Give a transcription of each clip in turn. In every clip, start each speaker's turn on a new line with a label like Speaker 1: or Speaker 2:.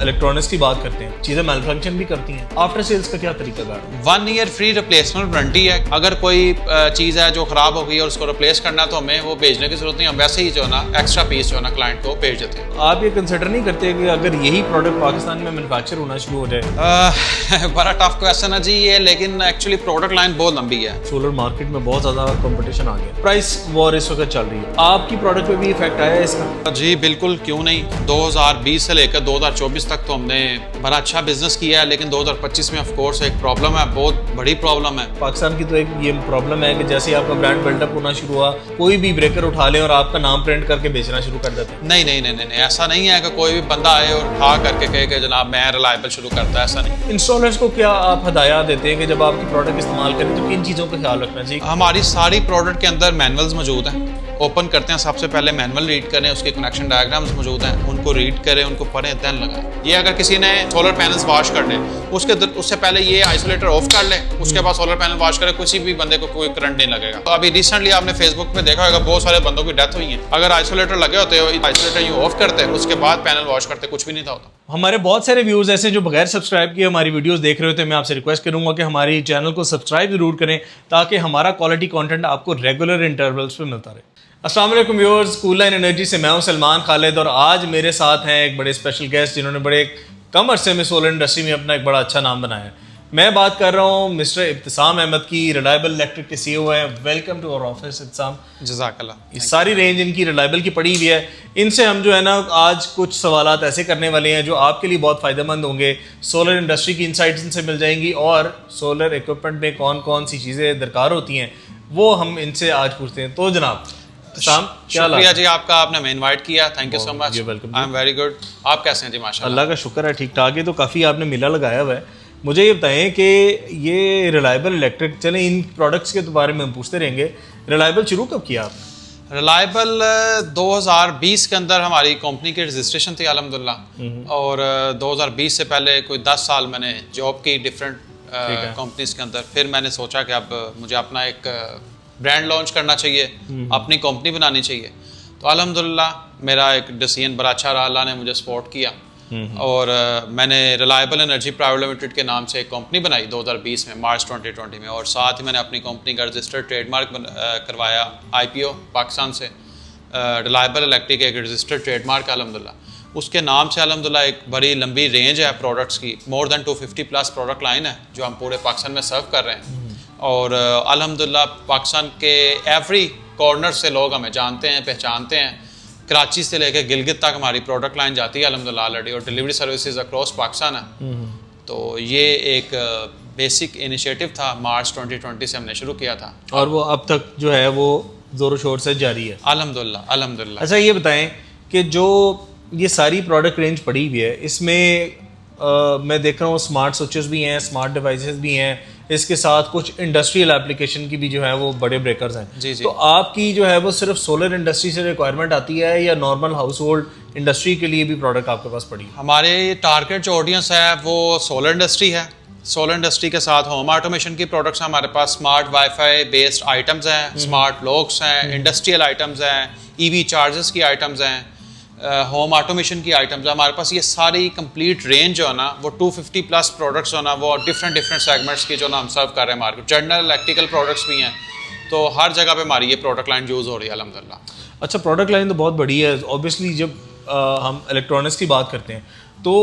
Speaker 1: Electronics की बात करते हैं, चीज़ें मैन्युफैक्चर भी करती हैं, आफ्टर सेल्स का क्या तरीकाकार है?
Speaker 2: 1 ईयर फ्री रिप्लेसमेंट वारंटी है। अगर कोई चीज़ है जो ख़राब हो गई और उसको रिप्लेस करना है तो हमें वो भेजने की जरूरत नहीं, हम वैसे ही जो है ना एक्स्ट्रा पीस जो है ना क्लाइंट को भेज देते हैं।
Speaker 1: आप ये कंसिडर नहीं करते कि अगर यही प्रोडक्ट पाकिस्तान में मैन्युफैक्चर होना शुरू हो जाए?
Speaker 2: बड़ा टफ क्वेश्चन है जी ये, लेकिन एक्चुअली प्रोडक्ट लाइन बहुत लंबी है।
Speaker 1: सोलर मार्केट में बहुत ज़्यादा कंपटीशन आ गया, प्राइस वॉर इस वक्त चल रही है, आपकी प्रोडक्ट पे भी इफेक्ट आया है इसका?
Speaker 2: जी बिल्कुल, क्यों नहीं। 2020 से लेकर 2024 तक तो हमने बड़ा अच्छा बिजनेस किया है, लेकिन 2025 में ऑफ कोर्स एक प्रॉब्लम है, बहुत बड़ी प्रॉब्लम है।
Speaker 1: पाकिस्तान की तो एक ये प्रॉब्लम है कि जैसे आपका ब्रांड बिल्डअप होना शुरू हुआ, कोई भी ब्रेकर उठा ले और आपका नाम प्रिंट करके बेचना शुरू कर देते हैं।
Speaker 2: नहीं नहीं नहीं नहीं, ऐसा नहीं है कि कोई भी बंदा आए और उठा करके कहे कि जनाब मैं रिलायबल शुरू करता है, ऐसा नहीं।
Speaker 1: इंस्टॉलर्स को क्या आप हदायत देते हैं कि जब आपकी प्रोडक्ट इस्तेमाल करें तो किन चीज़ों का ख्याल रखना चाहिए?
Speaker 2: हमारी सारी प्रोडक्ट के अंदर मैनुअल्स मौजूद हैं। ओपन करते हैं, सबसे पहले मैनुअल रीड करें, उसके कनेक्शन डायग्राम्स मौजूद हैं, उनको रीड करें, उनको पढ़ें, देन लगाएं। ये अगर किसी ने सोलर पैनल्स वॉश करने उससे पहले ये आइसोलेटर ऑफ कर ले, उसके बाद सोलर पैनल वॉश करे, किसी भी बंदे को कोई करंट नहीं लगेगा। तो अभी रिसेंटली आपने फेसबुक पे देखा होगा बहुत सारे बंदों की डेथ हुई है। अगर आइसोलेटर लगे होते, आइसोलेटर यूँ ऑफ करते, उसके बाद पैनल वॉश करते, कुछ भी नहीं था होता।
Speaker 1: हमारे बहुत सारे व्यूज़ ऐसे जो बगैर सब्सक्राइब किए हमारी वीडियोस देख रहे होते हैं, मैं आपसे रिक्वेस्ट करूंगा कि हमारी चैनल को सब्सक्राइब जरूर करें ताकि हमारा क्वालिटी कंटेंट आपको रेगुलर इंटरवल्स पे मिलता रहे। अस्सलाम वालेकुम व्यूअर्स, कूल लाइन एनर्जी से मैं हूं सलमान खालिद और आज मेरे साथ हैं एक बड़े स्पेशल गेस्ट जिन्होंने बड़े कम अरसे में सोलर इंडस्ट्री में अपना एक बड़ा अच्छा नाम बनाया है। मैं बात कर रहा हूँ मिस्टर इब्तिसाम अहमद की, रिलायबल इलेक्ट्रिक के CEO हैं। Welcome to our office Ibtisam.
Speaker 2: जज़ाकल्लाह।
Speaker 1: ये सारी रेंज इनकी रिलायबल की पड़ी हुई है। इनसे हम जो है ना आज कुछ सवालात ऐसे करने वाले हैं जो आपके लिए बहुत फ़ायदेमंद होंगे। सोलर इंडस्ट्री की इनसाइट्स इनसे मिल जाएंगी और सोलर इक्विपमेंट में कौन कौन सी चीज़ें दरकार होती हैं वो हम इनसे आज पूछते हैं। तो जनाब
Speaker 2: शुक्रिया जी आपका, आपने हमें इनवाइट किया, thank you so much. I am very good. आप कैसे हैं जी? माशाल्लाह,
Speaker 1: अल्लाह का शुक्र है, ठीक ठाक है। तो काफ़ी आपने मेला लगाया हुआ है। मुझे ये बताएं कि ये रिलायबल इलेक्ट्रिक, चलें इन प्रोडक्ट्स के बारे में हम पूछते रहेंगे। रिलायबल शुरू कब किया आप?
Speaker 2: रिलायबल 2020 के अंदर हमारी कंपनी की रजिस्ट्रेशन थी अल्हम्दुलिल्लाह, और 2020 से पहले कोई 10 साल मैंने जॉब की डिफरेंट कंपनीज के अंदर। फिर मैंने सोचा कि अब मुझे अपना एक ब्रांड लॉन्च करना चाहिए, अपनी कंपनी बनानी चाहिए। तो अल्हम्दुलिल्लाह मेरा एक डिसीजन बड़ा अच्छा रहा, अल्लाह ने मुझे सपोर्ट किया और मैंने रिलायबल एनर्जी प्राइवेट लिमिटेड के नाम से एक कंपनी बनाई 2020 में, मार्च 2020 में। और साथ ही मैंने अपनी कंपनी का रजिस्टर्ड ट्रेडमार्क करवाया IPO पाकिस्तान से। रिलायबल इलेक्ट्रिक एक रजिस्टर्ड ट्रेडमार्क है अल्हम्दुलिल्लाह। उसके नाम से अल्हम्दुलिल्लाह एक बड़ी लंबी रेंज है प्रोडक्ट्स की, मोर देन 250+ प्रोडक्ट लाइन है जो हम पूरे पाकिस्तान में सर्व कर रहे हैं। और अल्हम्दुलिल्लाह पाकिस्तान के एवरी कॉर्नर से लोग हमें जानते हैं, पहचानते हैं। कराची से लेकर गिलगित तक हमारी प्रोडक्ट लाइन जाती है अल्हम्दुलिल्लाह ऑलरेडी, और डिलीवरी सर्विसेज अक्रॉस पाकिस्तान है। तो ये एक बेसिक इनिशिएटिव था, मार्च 2020 से हमने शुरू किया था
Speaker 1: और वो अब तक जो है वो ज़ोर शोर से जारी है
Speaker 2: अल्हम्दुलिल्लाह अल्हम्दुलिल्लाह।
Speaker 1: अच्छा ये बताएं कि जो ये सारी प्रोडक्ट रेंज पड़ी हुई है इसमें मैं देख रहा हूँ स्मार्ट स्विचेस भी हैं, स्मार्ट डिवाइसेस भी हैं, इसके साथ कुछ इंडस्ट्रियल एप्लीकेशन की भी जो है वो बड़े ब्रेकर्स हैं।
Speaker 2: जी जी।
Speaker 1: तो आपकी जो है वो सिर्फ सोलर इंडस्ट्री से रिक्वायरमेंट आती है या नॉर्मल हाउस होल्ड इंडस्ट्री के लिए भी प्रोडक्ट आपके पास पड़ी है?
Speaker 2: हमारे टारगेट जो ऑडियंस है वो सोलर इंडस्ट्री है। सोलर इंडस्ट्री के साथ होम ऑटोमेशन की प्रोडक्ट्स हैं हमारे पास, स्मार्ट वाईफाई बेस्ड आइटम्स हैं, स्मार्ट लॉक्स हैं, इंडस्ट्रियल आइटम्स हैं, EV चार्जेस की आइटम्स हैं, होम ऑटोमेशन की आइटम्स है हमारे पास। ये सारी कंप्लीट रेंज जो है ना वो 250+ प्रोडक्ट्स जो ना वो डिफरेंट सेगमेंट्स की जो ना हम सर्व कर रहे हैं मार्केट। जनरल इलेक्ट्रिकल प्रोडक्ट्स भी हैं, तो हर जगह पे हमारी ये प्रोडक्ट लाइन यूज़ हो रही है अल्हम्दुलिल्लाह।
Speaker 1: अच्छा, प्रोडक्ट लाइन तो बहुत बड़ी है। ऑब्वियसली जब हम इलेक्ट्रॉनिक्स की बात करते हैं तो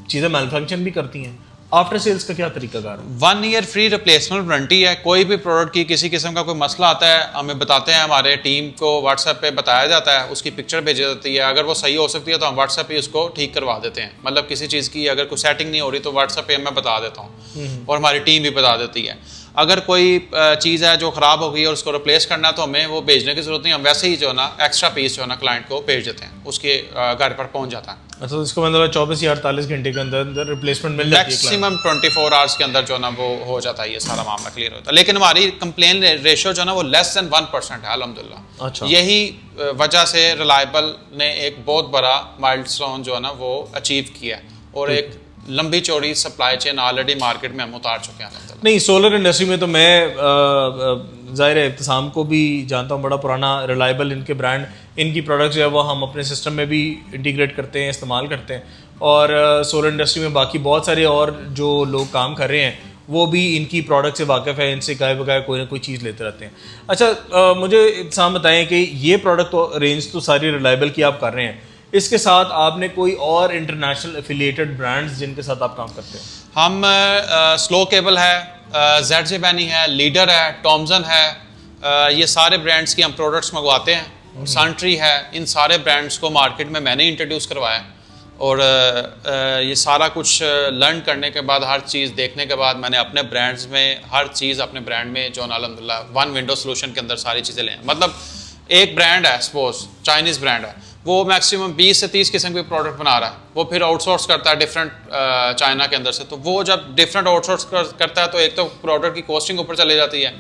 Speaker 1: चीज़ें मैन्युफैक्चर भी करती हैं, आफ्टर सेल्स का क्या तरीकाकार है?
Speaker 2: 1 ईयर फ्री रिप्लेसमेंट वारंटी है। कोई भी प्रोडक्ट की किसी किस्म का कोई मसला आता है हमें बताते हैं, हमारे टीम को व्हाट्सएप पे बताया जाता है, उसकी पिक्चर भेजी जाती है। अगर वो सही हो सकती है तो हम व्हाट्सएप पे उसको ठीक करवा देते हैं। मतलब किसी चीज़ की अगर कोई सेटिंग नहीं हो रही तो व्हाट्सएप पे मैं बता देता हूँ और हमारी टीम भी बता देती है। अगर कोई चीज़ है जो ख़राब हो गई और उसको रिप्लेस करना है तो हमें वो भेजने की ज़रूरत नहीं, हम वैसे ही जो है ना एक्स्ट्रा पीस जो है ना क्लाइंट को भेज देते हैं, उसके घर पर पहुँच जाता है।
Speaker 1: अच्छा, तो इसको मतलब 24 या 48 घंटे के अंदर रिप्लेसमेंट मिल जाती है?
Speaker 2: मैक्सिमम 24 आवर्स के अंदर जो ना वो हो जाता है, ये सारा मामला क्लियर होता है। लेकिन हमारी कंप्लेन रेशियो जो ना वो लेस देन 1% है अल्हम्दुलिल्लाह।
Speaker 1: अच्छा।
Speaker 2: यही वजह से रिलायबल ने एक बहुत बड़ा माइलस्टोन जो है ना वो अचीव किया और एक लंबी चौड़ी सप्लाई चेन ऑलरेडी मार्केट में हम उतार चुके हैं।
Speaker 1: नहीं, सोलर इंडस्ट्री में तो मैं ज़ाहिर है इब्तिसाम को भी जानता हूँ, बड़ा पुराना रिलायबल इनके ब्रांड, इनकी प्रोडक्ट्स जो है वो हम अपने सिस्टम में भी इंटीग्रेट करते हैं, इस्तेमाल करते हैं। और सोलर इंडस्ट्री में बाकी बहुत सारे और जो लोग काम कर रहे हैं वो भी इनकी प्रोडक्ट से वाकिफ़ है, इनसे गाय बगाए कोई ना कोई चीज़ लेते रहते हैं। अच्छा, मुझे इत्साम बताएं कि ये प्रोडक्ट रेंज तो सारी रिलायबल की आप कर रहे हैं, इसके साथ आपने कोई और इंटरनेशनल एफिलिएटेड ब्रांड्स जिनके साथ आप काम करते हैं?
Speaker 2: हम स्लो केबल है, जेड बैनी है, लीडर है, टॉमसन है, ये सारे ब्रांड्स की हम प्रोडक्ट्स मंगवाते हैं। सनट्री है, इन सारे ब्रांड्स को मार्केट में मैंने इंट्रोड्यूस करवाया और ये सारा कुछ लर्न करने के बाद, हर चीज़ देखने के बाद मैंने अपने ब्रांड्स में हर चीज़ अपने ब्रांड में जो अल्हम्दुलिल्लाह वन विंडो सोल्यूशन के अंदर सारी चीज़ें लें। मतलब एक ब्रांड है, सपोज चाइनीज़ ब्रांड है, वो मैक्सिमम 20 से 30 किस्म के प्रोडक्ट बना रहा है, वो फिर आउटसोर्स करता है डिफरेंट चाइना के अंदर से। तो वो जब डिफरेंट आउटसोर्स करता है तो एक तो प्रोडक्ट की कॉस्टिंग ऊपर चली जाती है,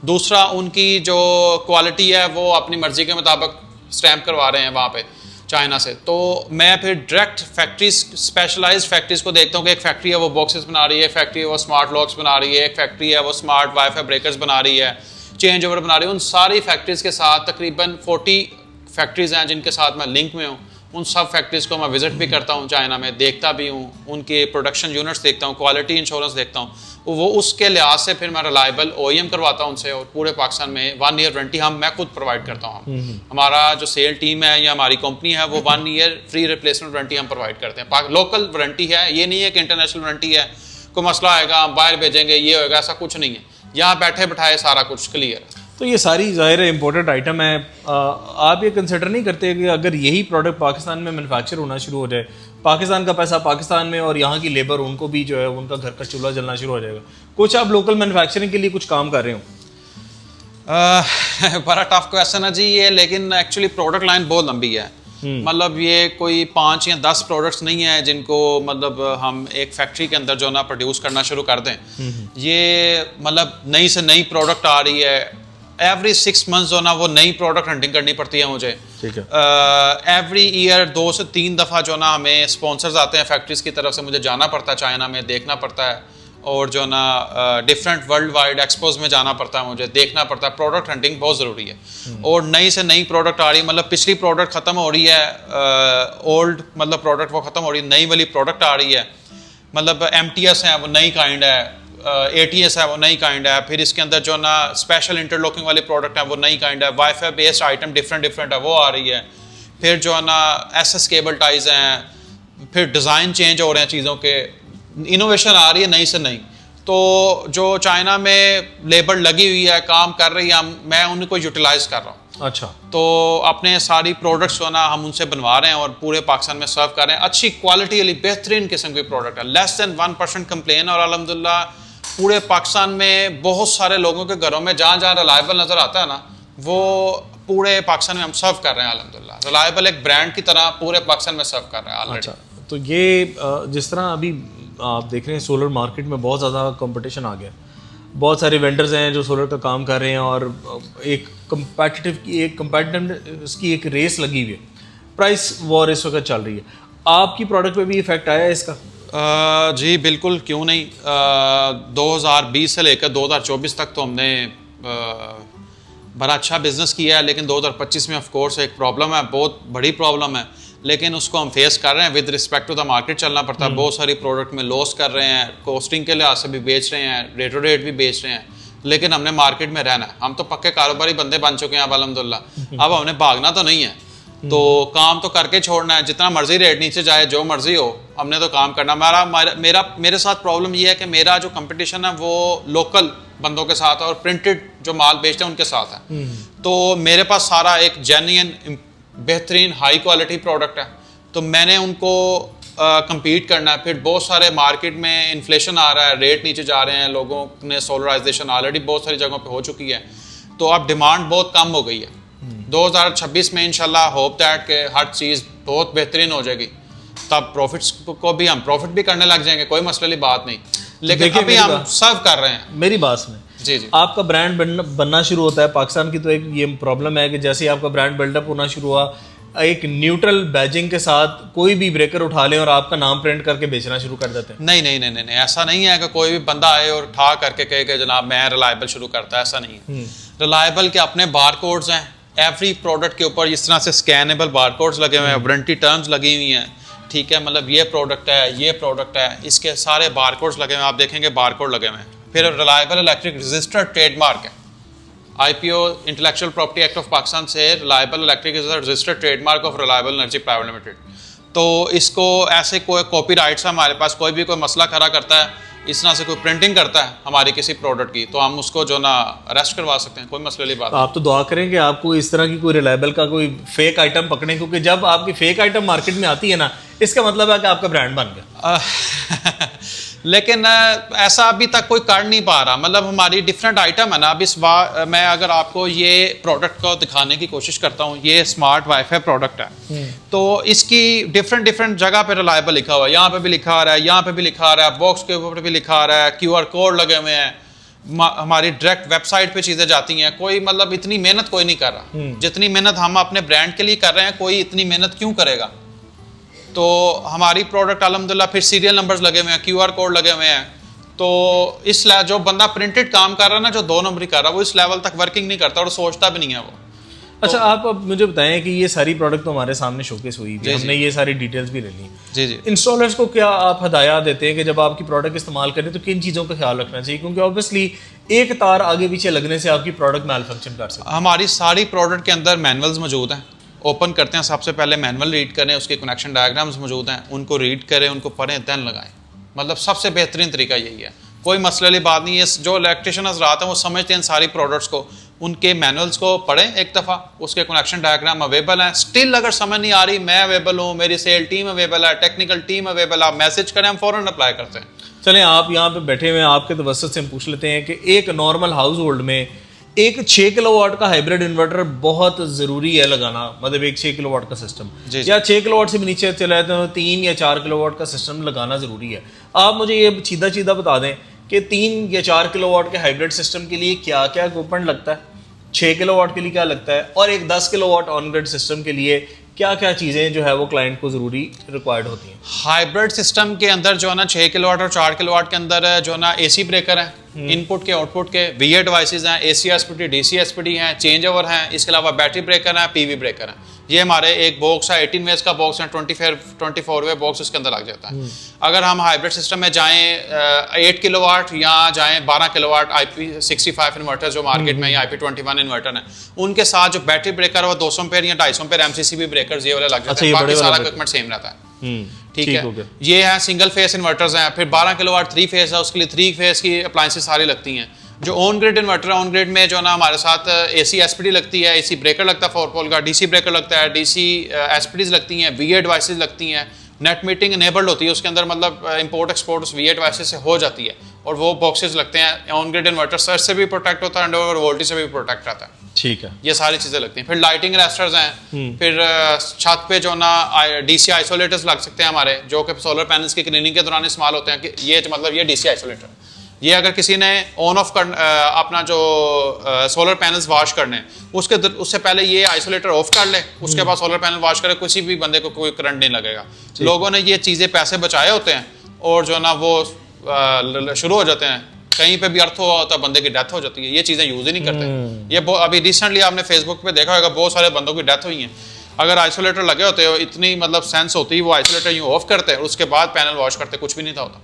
Speaker 2: दूसरा उनकी जो क्वालिटी है वो अपनी मर्जी के मुताबिक स्टैम्प करवा रहे हैं वहाँ पे चाइना से। तो मैं फिर डायरेक्ट फैक्ट्रीज, स्पेशलाइज्ड फैक्ट्रीज को देखता हूँ कि एक फैक्ट्री है वो बॉक्सेस बना रही है, एक फैक्ट्री है वो स्मार्ट लॉक्स बना रही है, एक फैक्ट्री है वो स्मार्ट वाईफाई ब्रेकर्स बना रही है, चेंज ओवर बना रही है। उन सारी फैक्ट्रीज के साथ तकरीबन 40 फैक्ट्रीज हैं जिनके साथ मैं लिंक में हूँ। उन सब फैक्ट्रीज़ को मैं विज़िट भी करता हूँ चाइना में, देखता भी हूँ, उनके प्रोडक्शन यूनिट्स देखता हूँ, क्वालिटी इंश्योरेंस देखता हूँ। वो उसके लिहाज से फिर मैं रिलायबल OEM करवाता हूँ उनसे, और पूरे पाकिस्तान में 1 ईयर वारंटी मैं खुद प्रोवाइड करता हूँ। हमारा जो सेल टीम है या हमारी कंपनी है वो 1 ईयर फ्री रिप्लेसमेंट वारंटी हम प्रोवाइड करते हैं। लोकल वारंटी है, ये नहीं है कि इंटरनेशनल वारंटी है, कोई मसला आएगा हम बाहर भेजेंगे ये होगा, ऐसा कुछ नहीं है। यहाँ बैठे बैठाए सारा कुछ क्लियर है।
Speaker 1: तो ये सारी ज़ाहिर है इम्पोर्टेंट आइटम है। आप ये कंसिडर नहीं करते कि अगर यही प्रोडक्ट पाकिस्तान में मैन्युफैक्चर होना शुरू हो जाए, पाकिस्तान का पैसा पाकिस्तान में और यहाँ की लेबर उनको भी जो है उनका घर का चूल्हा जलना शुरू हो जाएगा? कुछ आप लोकल मैन्युफैक्चरिंग के लिए कुछ काम कर रहे हो?
Speaker 2: बड़ा टफ क्वेश्चन है जी ये, लेकिन एक्चुअली प्रोडक्ट लाइन बहुत लंबी है। मतलब ये कोई 5 या 10 प्रोडक्ट्स नहीं है जिनको मतलब हम एक फैक्ट्री के अंदर जो ना प्रोड्यूस करना शुरू कर दें। ये मतलब नई से नई प्रोडक्ट आ रही है, एवरी 6 मंथ्स जो ना वो नई प्रोडक्ट हंटिंग करनी पड़ती है मुझे।
Speaker 1: ठीक है।
Speaker 2: एवरी ईयर 2 से 3 दफ़ा जो ना हमें स्पॉन्सर्स आते हैं फैक्ट्रीज की तरफ से, मुझे जाना पड़ता है चाइना में, देखना पड़ता है, और जो ना डिफरेंट वर्ल्ड वाइड एक्सपोज में जाना पड़ता है, मुझे देखना पड़ता है। प्रोडक्ट हंटिंग बहुत ज़रूरी है। और नई से नई प्रोडक्ट आ रही है, मतलब पिछली प्रोडक्ट ख़त्म हो रही है, ओल्ड मतलब प्रोडक्ट वो ख़त्म हो रही है, नई वाली प्रोडक्ट आ रही है। मतलब MTS है वो नई काइंड है, ATS है वो नई काइंड है, फिर इसके अंदर जो ना स्पेशल इंटरलॉकिंग वाली प्रोडक्ट है वो नई काइंड है, वाईफाई बेस्ड आइटम डिफरेंट है वो आ रही है, फिर जो है ना SS केबल टाइज हैं, फिर डिज़ाइन चेंज हो रहे हैं चीज़ों के, इनोवेशन आ रही है नई से नई। तो जो चाइना में लेबर लगी हुई है, काम कर रही है, मैं उनको यूटिलाइज कर रहा हूँ।
Speaker 1: अच्छा।
Speaker 2: तो अपने सारी प्रोडक्ट्स जो ना हम उनसे बनवा रहे हैं और पूरे पाकिस्तान में सर्व कर रहे हैं। अच्छी क्वालिटी वाली बेहतरीन किस्म की प्रोडक्ट है, लेस देन 1% कंप्लेन, और अल्हम्दुलिल्लाह पूरे पाकिस्तान में बहुत सारे लोगों के घरों में जहाँ जहाँ रिलायबल नज़र आता है ना, वो पूरे पाकिस्तान में हम सर्व कर रहे हैं अल्हम्दुलिल्लाह। रिलायबल एक ब्रांड की तरह पूरे पाकिस्तान में सर्व कर रहे हैं ऑलरेडी।
Speaker 1: अच्छा, तो ये जिस तरह अभी आप देख रहे हैं सोलर मार्केट में बहुत ज़्यादा कंपटीशन आ गया, बहुत सारे वेंडर्स हैं जो सोलर का काम कर रहे हैं, और एक कंपेटिटिव की एक रेस लगी हुई है, प्राइस वॉर इस वक्त चल रही है। आपकी प्रोडक्ट पे भी इफेक्ट आया है इसका?
Speaker 2: जी बिल्कुल, क्यों नहीं। 2020 से लेकर 2024 तक तो हमने बड़ा अच्छा बिजनेस किया है, लेकिन 2025 में ऑफ कोर्स एक प्रॉब्लम है, बहुत बड़ी प्रॉब्लम है, लेकिन उसको हम फेस कर रहे हैं। With respect to the market चलना पड़ता है। बहुत सारी प्रोडक्ट में लॉस कर रहे हैं, कॉस्टिंग के लिहाज से भी बेच रहे हैं, रेट टू रेट भी बेच रहे हैं, लेकिन हमने मार्केट में रहना है। हम तो पक्के कारोबारी बंदे बन चुके हैं अब अल्हम्दुलिल्लाह। अब हमने भागना तो नहीं है, तो काम तो करके छोड़ना है। जितना मर्जी रेट नीचे जाए, जो मर्जी हो, हमने तो काम करना। मेरे साथ प्रॉब्लम ये है कि मेरा जो कंपटीशन है वो लोकल बंदों के साथ है और प्रिंटेड जो माल बेचते हैं उनके साथ है। तो मेरे पास सारा एक जेन्युइन बेहतरीन हाई क्वालिटी प्रोडक्ट है, तो मैंने उनको compete करना है। फिर बहुत सारे मार्केट में इन्फ्लेशन आ रहा है, रेट नीचे जा रहे हैं, लोगों ने सोलराइजेशन ऑलरेडी बहुत सारी जगहों पे हो चुकी है, तो अब डिमांड बहुत कम हो गई है। 2026 में इंशाल्लाह होप दैट के हर चीज़ बहुत बेहतरीन हो जाएगी, तब प्रॉफिट्स को भी हम प्रॉफिट भी करने लग जाएंगे, कोई मसले वाली बात नहीं। लेकिन अभी हम सर्व कर रहे हैं।
Speaker 1: मेरी बात सुने,
Speaker 2: जी जी,
Speaker 1: आपका ब्रांड बनना शुरू होता है पाकिस्तान की, तो एक ये प्रॉब्लम है कि जैसे ही आपका ब्रांड बिल्डअप होना शुरू हुआ, एक न्यूट्रल बैजिंग के साथ कोई भी ब्रेकर उठा लें और आपका नाम प्रिंट करके बेचना शुरू कर देते हैं।
Speaker 2: नहीं नहीं नहीं नहीं, ऐसा नहीं है कि कोई भी बंदा आए और ठा करके कहे कि जनाब मैं रिलायबल शुरू करता है, ऐसा नहीं है। रिलायबल के अपने बार कोड्स हैं, एवरी प्रोडक्ट के ऊपर इस तरह से स्कैनेबल बार कोड्स लगे हुए हैं, वारंटी टर्म्स लगी हुई हैं, ठीक है, मतलब ये प्रोडक्ट है, ये प्रोडक्ट है, इसके सारे बारकोड्स लगे हुए हैं, आप देखेंगे बारकोड लगे हुए हैं। फिर रिलायबल इलेक्ट्रिक रजिस्टर्ड ट्रेडमार्क है, IPO intellectual property act of Pakistan से reliable electric is registered trademark of reliable energy private limited. तो इसको ऐसे कोई कॉपीराइट्स है हमारे पास, कोई भी कोई मसला खड़ा करता है, इस तरह से कोई प्रिंटिंग करता है हमारी किसी प्रोडक्ट की, तो हम उसको जो ना अरेस्ट करवा सकते हैं, कोई मसले वाली बात
Speaker 1: तो आप तो दुआ करें कि आपको इस तरह की कोई रिलायबल का कोई फेक आइटम पकड़ें, क्योंकि जब आपकी फेक आइटम मार्केट में आती है ना, इसका मतलब है कि आपका ब्रांड बन गया।
Speaker 2: लेकिन ऐसा अभी तक कोई कर नहीं पा रहा, मतलब हमारी डिफरेंट आइटम है ना। अब इस बार मैं अगर आपको ये प्रोडक्ट को दिखाने की कोशिश करता हूँ, ये स्मार्ट वाईफाई प्रोडक्ट है, तो इसकी डिफरेंट जगह पे रिलायबल लिखा हुआ है, यहाँ पे भी लिखा आ रहा है, यहाँ पे भी लिखा आ रहा है, बॉक्स के ऊपर भी लिखा आ रहा है, QR कोड लगे हुए हैं, हमारी डायरेक्ट वेबसाइट पे चीज़ें जाती हैं। कोई मतलब इतनी मेहनत कोई नहीं कर रहा जितनी मेहनत हम अपने ब्रांड के लिए कर रहे हैं, कोई इतनी मेहनत क्यों करेगा। तो हमारी प्रोडक्ट अल्हम्दुलिल्लाह फिर सीरियल नंबर्स लगे हुए हैं, QR कोड लगे हुए हैं, तो इस जो बंदा प्रिंटेड काम कर रहा है ना, जो 2 नंबरी कर रहा है, वो इस लेवल तक वर्किंग नहीं करता और सोचता भी नहीं है वो।
Speaker 1: अच्छा, आप अब मुझे बताएं कि ये सारी प्रोडक्ट तो हमारे सामने शोकेस हुई है, हमने ये सारी डिटेल्स भी ले ली।
Speaker 2: जी जी।
Speaker 1: इंस्टॉलर्स को क्या आप हदायत देते हैं कि जब आपकी प्रोडक्ट इस्तेमाल करें तो किन चीज़ों का ख्याल रखना चाहिए, क्योंकि ऑब्वियसली एक तार आगे पीछे लगने से आपकी प्रोडक्ट मैल फंक्शन कर सकती है।
Speaker 2: हमारी सारी प्रोडक्ट के अंदर मैनुअल्स मौजूद हैं, ओपन करते हैं, सबसे पहले मैनुअल रीड करें, उसके कनेक्शन डायग्राम्स मौजूद हैं, उनको रीड करें, उनको पढ़ें, देन लगाएं। मतलब सबसे बेहतरीन तरीका यही है, कोई मसले वाली बात नहीं है। जो इलेक्ट्रिशियन हज़रात हैं वो समझते हैं सारी प्रोडक्ट्स को, उनके मैनुअल्स को पढ़ें एक दफ़ा, उसके कनेक्शन डायग्राम अवेलेबल हैं। स्टिल अगर समझ नहीं आ रही, मैं अवेलेबल हूँ, मेरी सेल टीम अवेलेबल है, टेक्निकल टीम अवेलेबल है, आप मैसेज करें, हम फ़ौरन अप्लाई करते हैं।
Speaker 1: चलें, आप यहाँ पे बैठे हुए हैं, आपके तवज्जुह से हम पूछ लेते हैं कि एक नॉर्मल हाउस होल्ड में एक 6 किलोवाट का हाइब्रिड इन्वर्टर बहुत ज़रूरी है लगाना, मतलब एक 6 किलोवाट का सिस्टम, या 6 किलोवाट से भी नीचे चला जाए तो 3 या 4 किलोवाट का सिस्टम लगाना ज़रूरी है। आप मुझे ये सीधा बता दें कि 3 या 4 किलोवाट के हाइब्रिड सिस्टम के लिए क्या क्या इक्विपमेंट लगता है, 6 किलोवाट के लिए क्या लगता है, और एक 10 किलोवाट ऑन ग्रिड सिस्टम के लिए क्या क्या चीज़ें जो है वो क्लाइंट को ज़रूरी रिक्वायर्ड होती हैं।
Speaker 2: हाइब्रिड सिस्टम के अंदर जो है ना 6 किलोवाट और 4 किलोवाट के अंदर जो है ना AC ब्रेकर है, इनपुट के आउटपुट के VA डिवाइसेस हैं, AC SPD DC SPD हैं, चेंज ओवर हैं, इसके अलावा बैटरी ब्रेकर हैं, PV ब्रेकर हैं। ये हमारे एक बॉक्स है, 18 वेज का बॉक्स है, 24 वे बॉक्स इसके अंदर लग जाता है। अगर हम हाइब्रिड सिस्टम में जाएं 8 किलोवाट या जाएं 12 किलोवाट IP65 इन्वर्टर जो मार्केट में या IP21 इन्वर्टर है, उनके साथ जो बैटरी ब्रेकर है वो 200 एम्पेयर या 250 एम्पेयर MCCB ब्रेकर्स ये वाले लग जाते हैं, बाकी सारा इक्विपमेंट सेम रहता है। ठीक है, ये है सिंगल फेस इन्वर्टर्स हैं। फिर 12 किलोवाट 3 फेस है, उसके लिए 3 फेस की अप्लायंसेस सारी लगती हैं। जो ऑन ग्रिड इन्वर्टर है, ऑन ग्रिड में जो ना हमारे साथ AC SPD लगती है, AC ब्रेकर लगता है 4 पोल का, DC ब्रेकर लगता है, DC SPDs लगती हैं, VA डिवाइसेस लगती हैं, नेट मीटिंग इनेबल्ड होती है उसके अंदर, मतलब इंपोर्ट एक्सपोर्ट उस VA डिवाइसेस से हो जाती है, और वो बॉक्सेस लगते हैं। ऑन ग्रिड इन्वर्टर सर्ज से भी प्रोटेक्ट होता है, अंडर वोल्टेज से भी प्रोटेक्ट रहता है।
Speaker 1: ठीक है, ये
Speaker 2: सारी चीज़ें लगती हैं। फिर लाइटिंग रेस्टर्स हैं, फिर छत पे जो ना DC आइसोलेटर्स लग सकते हैं हमारे, जो कि सोलर पैनल्स की क्लीनिंग के दौरान इस्तेमाल होते हैं। कि ये मतलब ये DC आइसोलेटर, ये अगर किसी ने ऑन ऑफ कर अपना जो सोलर पैनल्स वॉश करने उससे पहले ये आइसोलेटर ऑफ कर ले, उसके बाद सोलर पैनल वॉश करे, किसी भी बंदे को कोई करंट नहीं लगेगा। लोगों ने ये चीज़ें पैसे बचाए होते हैं और जो ना वो शुरू हो जाते हैं, कहीं पे भी अर्थ हुआ होता है, बंदे की डेथ हो जाती है, ये चीज़ें यूज़ ही नहीं करते। ये अभी रिसेंटली आपने फेसबुक पे देखा होगा, बहुत सारे बंदों की डेथ हुई है। अगर आइसोलेटर लगे होते हो, इतनी मतलब सेंस होती है, वो आइसोलेटर यूँ ऑफ करते हैं, उसके बाद पैनल वॉश करते, कुछ भी नहीं था होता।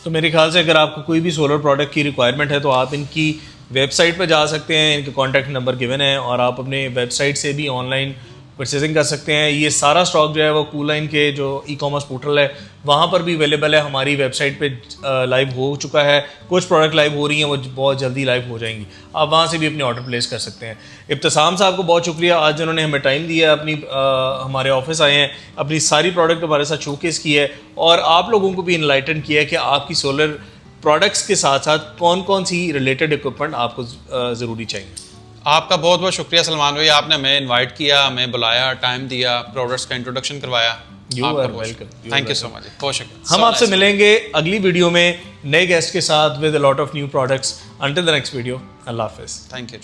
Speaker 1: तो मेरे ख्याल से अगर आपको कोई भी सोलर प्रोडक्ट की रिक्वायरमेंट है तो आप इनकी वेबसाइट पर जा सकते हैं, इनके कॉन्टैक्ट नंबर गिवन है, और आप अपने वेबसाइट से भी ऑनलाइन परचेजिंग कर सकते हैं। ये सारा स्टॉक जो है वो कूलाइन के जो ई-कॉमर्स पोर्टल है वहाँ पर भी अवेलेबल है, हमारी वेबसाइट पे लाइव हो चुका है, कुछ प्रोडक्ट लाइव हो रही हैं, वो बहुत जल्दी लाइव हो जाएंगी, आप वहाँ से भी अपने ऑर्डर प्लेस कर सकते हैं। इब्तिसाम साहब को बहुत शुक्रिया, आज जिन्होंने हमें टाइम दिया, अपनी हमारे ऑफिस आए हैं, अपनी सारी प्रोडक्ट हमारे साथ शोकेस की है, और आप लोगों को भी इनलाइटन किया है कि आपकी सोलर प्रोडक्ट्स के साथ साथ कौन कौन सी रिलेटेड इक्विपमेंट आपको ज़रूरी चाहिए।
Speaker 2: आपका बहुत बहुत शुक्रिया सलमान भाई, आपने हमें इनवाइट किया, हमें बुलाया, टाइम दिया, प्रोडक्ट्स का इंट्रोडक्शन करवाया। थैंक यू सो मच, बहुत शुक्रिया।
Speaker 1: हम आपसे मिलेंगे अगली वीडियो में नए गेस्ट के साथ with a lot of new products. Until the next video, अल्लाह हाफिज़।
Speaker 2: Thank you.